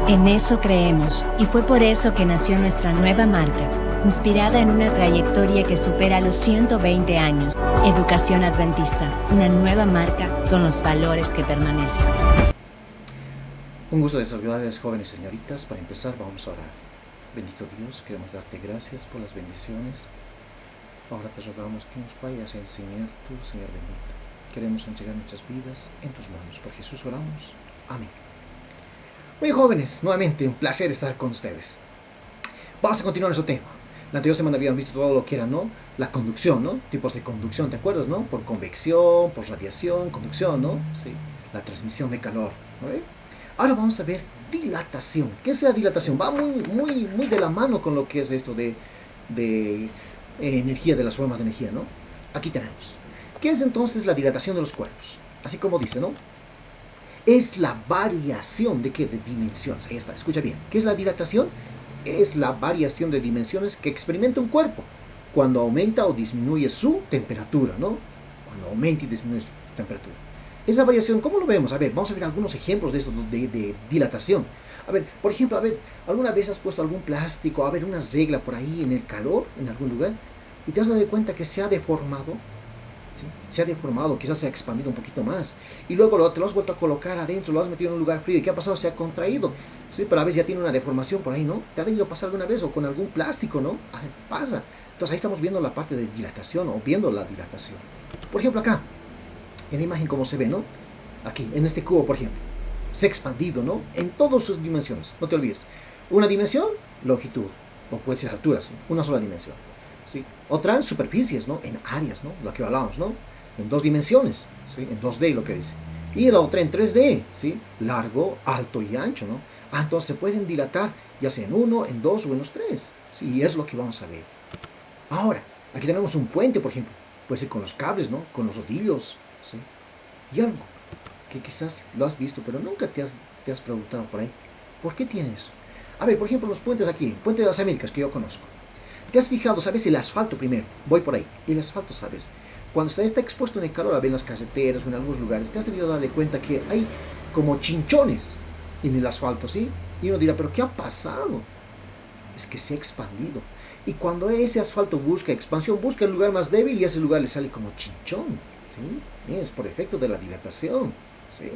En eso creemos, y fue por eso que nació nuestra nueva marca, inspirada en una trayectoria que supera los 120 años. Educación Adventista, una nueva marca con los valores que permanecen. Un gusto de saludarles, jóvenes y señoritas. Para empezar, vamos a orar. Bendito Dios, queremos darte gracias por las bendiciones. Ahora te rogamos que nos vayas a enseñar tú, Señor bendito. Queremos entregar nuestras vidas en tus manos. Por Jesús oramos. Amén. Muy jóvenes, nuevamente un placer estar con ustedes. Vamos a continuar nuestro tema. La anterior semana habíamos visto todo lo que era, ¿no? La conducción, ¿no? Tipos de conducción, ¿te acuerdas, no? Por convección, por radiación, conducción, ¿no? Sí. La transmisión de calor, ¿no? Ahora vamos a ver dilatación. ¿Qué es la dilatación? Va muy de la mano con lo que es esto de energía, de las formas de energía, ¿no? Aquí tenemos. ¿Qué es entonces la dilatación de los cuerpos? Así como dice, ¿no? Es la variación de ¿qué? De dimensiones. Ahí está, escucha bien. ¿Qué es la dilatación? Es la variación de dimensiones que experimenta un cuerpo cuando aumenta o disminuye su temperatura, ¿no? Cuando aumenta y disminuye su temperatura. Esa variación, ¿cómo lo vemos? A ver, vamos a ver algunos ejemplos de esto, de dilatación. A ver, por ejemplo, a ver, ¿alguna vez has puesto algún plástico, a ver, una regla por ahí en el calor, en algún lugar, y te has dado cuenta que se ha deformado? ¿Sí? Se ha deformado, quizás se ha expandido un poquito más, y luego te lo has vuelto a colocar adentro, lo has metido en un lugar frío, ¿y qué ha pasado? Se ha contraído, ¿sí? Pero a veces ya tiene una deformación por ahí, ¿no? ¿Te ha debido pasar alguna vez? O con algún plástico, ¿no? Pasa. Entonces ahí estamos viendo la parte de dilatación, o viendo la dilatación. Por ejemplo, acá, en la imagen como se ve, ¿no? Aquí, en este cubo, por ejemplo, se ha expandido, ¿no? En todas sus dimensiones, no te olvides. Una dimensión, longitud, o puede ser altura, ¿sí? Una sola dimensión. ¿Sí? Otra, superficies, ¿no? En áreas, ¿no? Lo que hablábamos, ¿no? En dos dimensiones, ¿sí? En 2D lo que dice. Y la otra en 3D, ¿sí? Largo, alto y ancho, ¿no? Entonces se pueden dilatar ya sea en 1, en 2 o en los 3. ¿Sí? Y es lo que vamos a ver. Ahora, aquí tenemos un puente, por ejemplo. Puede ser con los cables, ¿no? Con los rodillos, ¿sí? Y algo que quizás lo has visto, pero nunca te has preguntado por ahí. ¿Por qué tiene eso? A ver, por ejemplo, los puentes aquí. Puente de las Américas, que yo conozco. ¿Te has fijado, sabes, el asfalto primero? Voy por ahí. El asfalto, ¿sabes? Cuando está expuesto en el calor, a ver en las carreteras o en algunos lugares, te has debido darle cuenta que hay como chinchones en el asfalto, ¿sí? Y uno dirá, ¿pero qué ha pasado? Es que se ha expandido. Y cuando ese asfalto busca expansión, busca el lugar más débil y ese lugar le sale como chinchón, ¿sí? Es por efecto de la dilatación, ¿sí?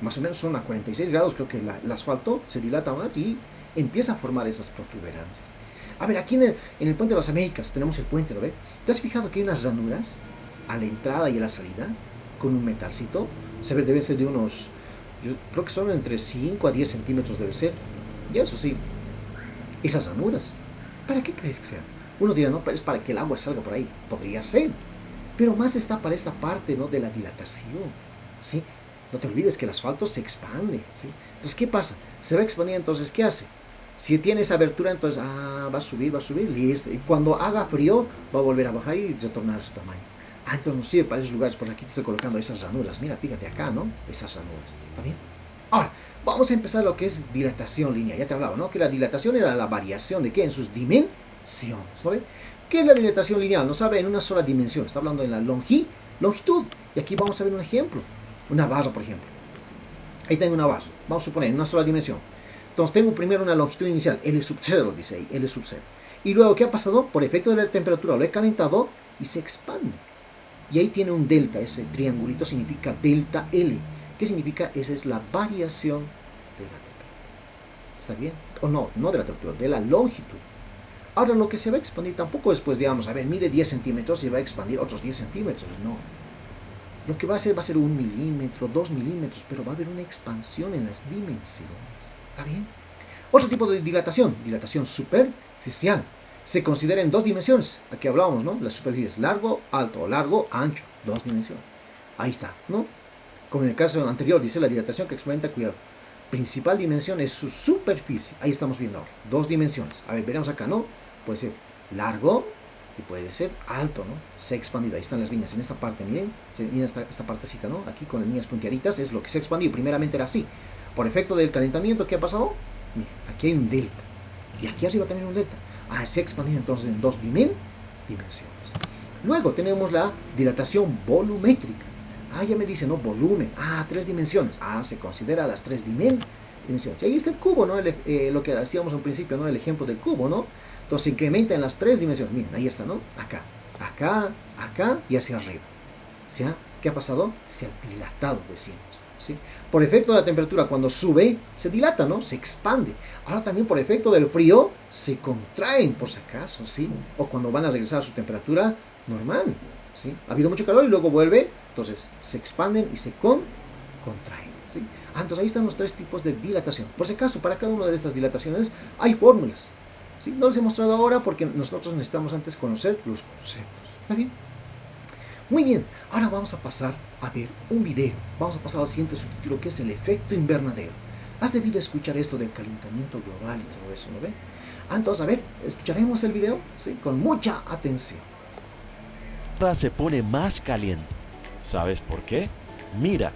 Más o menos son a 46 grados, creo que el asfalto se dilata más y empieza a formar esas protuberancias. A ver, aquí en el Puente de las Américas tenemos el puente, ¿lo ves? ¿Te has fijado que hay unas ranuras a la entrada y a la salida con un metalcito? Se ve, debe ser de unos, yo creo que son entre 5 a 10 centímetros debe ser. Y eso sí, esas ranuras, ¿para qué crees que sean? Uno dirá, no, pero es para que el agua salga por ahí. Podría ser, pero más está para esta parte, ¿no? De la dilatación, ¿sí? No te olvides que el asfalto se expande, ¿sí? Entonces, ¿qué pasa? Se va a expandir, entonces, ¿qué hace? Si tiene esa abertura, entonces va a subir, listo. Y cuando haga frío, va a volver a bajar y retornar a su tamaño. Entonces nos sirve para esos lugares. Por aquí te estoy colocando esas ranuras. Mira, fíjate acá, ¿no? Esas ranuras. ¿Está bien? Ahora, vamos a empezar lo que es dilatación lineal. Ya te hablaba, ¿no? Que la dilatación era la variación de ¿qué? En sus dimensiones, ¿no ven? ¿Qué es la dilatación lineal? No sabe en una sola dimensión. Está hablando en la longitud. Y aquí vamos a ver un ejemplo. Una barra, por ejemplo. Ahí tengo una barra. Vamos a suponer en una sola dimensión. Entonces tengo primero una longitud inicial, L sub 0, dice ahí, L sub 0. Y luego, ¿qué ha pasado? Por efecto de la temperatura, lo he calentado y se expande. Y ahí tiene un delta, ese triangulito significa delta L. ¿Qué significa? Esa es la variación de la temperatura. ¿Está bien? O no de la temperatura, de la longitud. Ahora, lo que se va a expandir tampoco es, pues, digamos, a ver, mide 10 centímetros y va a expandir otros 10 centímetros. No. Lo que va a ser 1 milímetro, 2 milímetros, pero va a haber una expansión en las dimensiones. ¿Está bien? Otro tipo de dilatación superficial. Se considera en 2 dimensiones. Aquí hablábamos, ¿no? Las superficies, largo, alto, largo, ancho, 2 dimensiones. Ahí está, ¿no? Como en el caso anterior, dice la dilatación que experimenta, cuidado. Principal dimensión es su superficie. Ahí estamos viendo ahora, 2 dimensiones. A ver, veremos acá, ¿no? Puede ser largo y puede ser alto, ¿no? Se ha expandido. Ahí están las líneas en esta parte, miren. Miren esta partecita, ¿no? Aquí con las líneas punteaditas es lo que se ha expandido. Primeramente era así. Por efecto del calentamiento, ¿qué ha pasado? Mira, aquí hay un delta. Y aquí arriba también un delta. Se ha expandido entonces en 2 dimensiones. Luego tenemos la dilatación volumétrica. Ya me dice, ¿no? Volumen. 3 dimensiones. Se considera las 3 dimensiones. dimensiones. Y ahí está el cubo, ¿no? Lo que hacíamos al principio, ¿no? El ejemplo del cubo, ¿no? Entonces se incrementa en las 3 dimensiones. Miren, ahí está, ¿no? Acá, acá, acá y hacia arriba. ¿Sí? ¿Qué ha pasado? Se ha dilatado, decimos. ¿Sí? Por efecto de la temperatura, cuando sube, se dilata, ¿no? Se expande. Ahora también por efecto del frío, se contraen, por si acaso, ¿sí? O cuando van a regresar a su temperatura normal, ¿sí? Ha habido mucho calor y luego vuelve, entonces se expanden y se contraen, ¿sí? Entonces ahí están los 3 tipos de dilatación. Por si acaso, para cada una de estas dilataciones hay fórmulas, ¿sí? No les he mostrado ahora porque nosotros necesitamos antes conocer los conceptos. ¿Está bien? Muy bien, ahora vamos a pasar a ver un video. Vamos a pasar al siguiente subtítulo, que es el efecto invernadero. Has debido escuchar esto del calentamiento global y todo eso, ¿no ve? Entonces, a ver, escucharemos el video, ¿sí? Con mucha atención. Se pone más caliente. ¿Sabes por qué? Mira.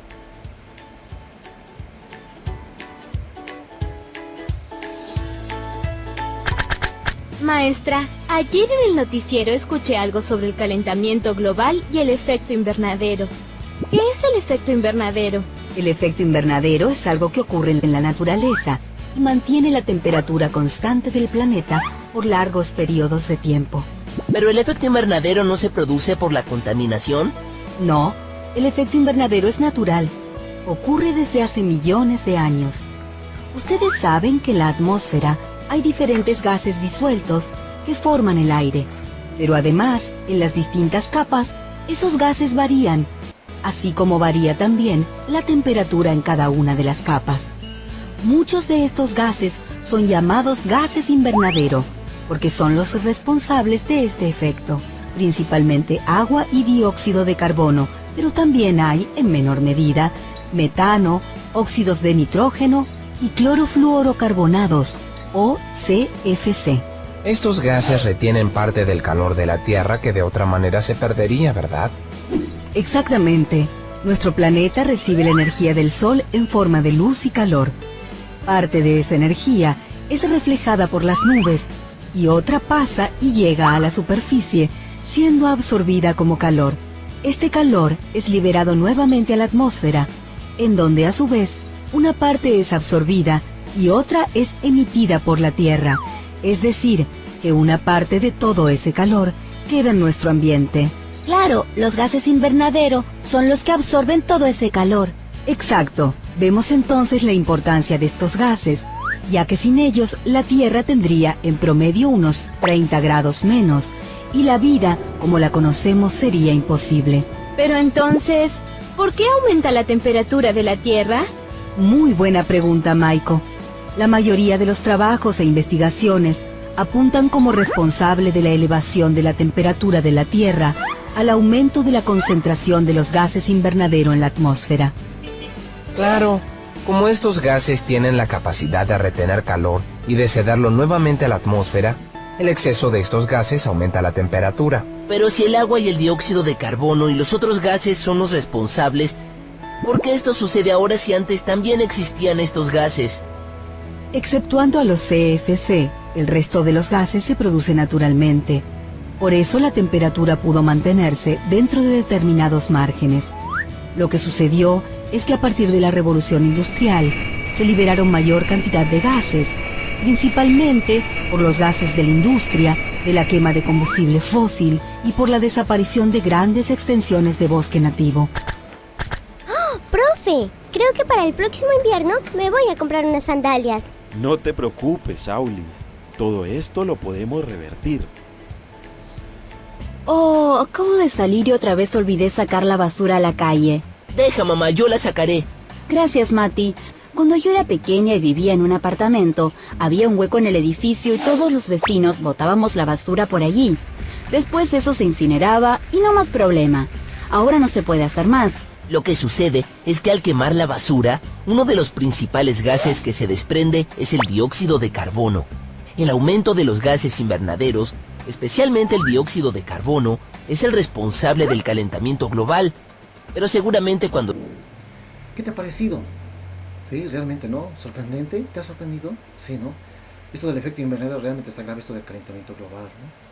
Maestra, ayer en el noticiero escuché algo sobre el calentamiento global y el efecto invernadero. ¿Qué es el efecto invernadero? El efecto invernadero es algo que ocurre en la naturaleza y mantiene la temperatura constante del planeta por largos periodos de tiempo. ¿Pero el efecto invernadero no se produce por la contaminación? No, el efecto invernadero es natural. Ocurre desde hace millones de años. Ustedes saben que en la atmósfera hay diferentes gases disueltos que forman el aire, pero además, en las distintas capas, esos gases varían, así como varía también la temperatura en cada una de las capas. Muchos de estos gases son llamados gases invernadero, porque son los responsables de este efecto, principalmente agua y dióxido de carbono, pero también hay, en menor medida, metano, óxidos de nitrógeno y clorofluorocarbonados, o CFC. Estos gases retienen parte del calor de la Tierra que de otra manera se perdería, ¿verdad? Exactamente. Nuestro planeta recibe la energía del Sol en forma de luz y calor. Parte de esa energía es reflejada por las nubes y otra pasa y llega a la superficie, siendo absorbida como calor. Este calor es liberado nuevamente a la atmósfera, en donde a su vez una parte es absorbida y otra es emitida por la Tierra, es decir, que una parte de todo ese calor queda en nuestro ambiente. Claro, los gases invernadero son los que absorben todo ese calor. Exacto. Vemos entonces la importancia de estos gases, ya que sin ellos la Tierra tendría en promedio unos 30 grados menos, y la vida, como la conocemos, sería imposible. Pero entonces, ¿por qué aumenta la temperatura de la Tierra? Muy buena pregunta, Maiko. La mayoría de los trabajos e investigaciones apuntan como responsable de la elevación de la temperatura de la Tierra al aumento de la concentración de los gases invernadero en la atmósfera. Claro, como estos gases tienen la capacidad de retener calor y de cederlo nuevamente a la atmósfera, el exceso de estos gases aumenta la temperatura. Pero si el agua y el dióxido de carbono y los otros gases son los responsables, ¿por qué esto sucede ahora si antes también existían estos gases? Exceptuando a los CFC, el resto de los gases se produce naturalmente. Por eso la temperatura pudo mantenerse dentro de determinados márgenes. Lo que sucedió es que a partir de la revolución industrial se liberaron mayor cantidad de gases, principalmente por los gases de la industria, de la quema de combustible fósil y por la desaparición de grandes extensiones de bosque nativo. ¡Oh, profe! Creo que para el próximo invierno me voy a comprar unas sandalias. No te preocupes, Aulis. Todo esto lo podemos revertir. Oh, acabo de salir y otra vez olvidé sacar la basura a la calle. Deja, mamá, yo la sacaré. Gracias, Mati. Cuando yo era pequeña y vivía en un apartamento, había un hueco en el edificio y todos los vecinos botábamos la basura por allí. Después eso se incineraba y no más problema. Ahora no se puede hacer más. Lo que sucede es que al quemar la basura, uno de los principales gases que se desprende es el dióxido de carbono. El aumento de los gases invernaderos, especialmente el dióxido de carbono, es el responsable del calentamiento global. Pero seguramente cuando... ¿Qué te ha parecido? Sí, realmente, ¿no? ¿Sorprendente? ¿Te ha sorprendido? Sí, ¿no? Esto del efecto invernadero realmente está grave, esto del calentamiento global, ¿no?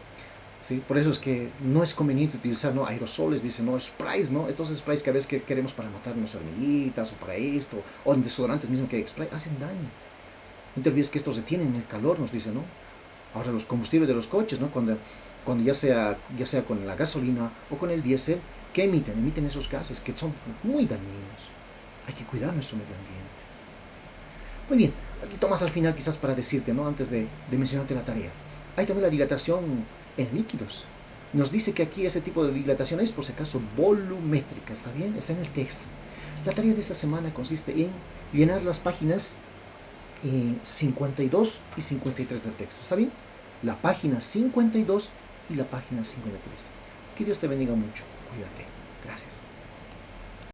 ¿sí? Por eso es que no es conveniente utilizar, ¿no?, aerosoles, dicen, no, sprays, ¿no? Estos sprays que a veces que queremos para matarnos hormiguitas o para esto, o en desodorantes mismo que spray, hacen daño. No te olvides que estos retienen el calor, nos dicen, ¿no? Ahora los combustibles de los coches, ¿no? Cuando ya sea con la gasolina o con el diésel, ¿qué emiten? Emiten esos gases que son muy dañinos. Hay que cuidar nuestro medio ambiente. Muy bien, aquí tomas al final quizás para decirte, ¿no?, antes de mencionarte la tarea. Hay también la dilatación en líquidos. Nos dice que aquí ese tipo de dilatación es, por si acaso, volumétrica, ¿está bien? Está en el texto. La tarea de esta semana consiste en llenar las páginas 52 y 53 del texto, ¿está bien? La página 52 y la página 53. Que Dios te bendiga mucho. Cuídate. Gracias.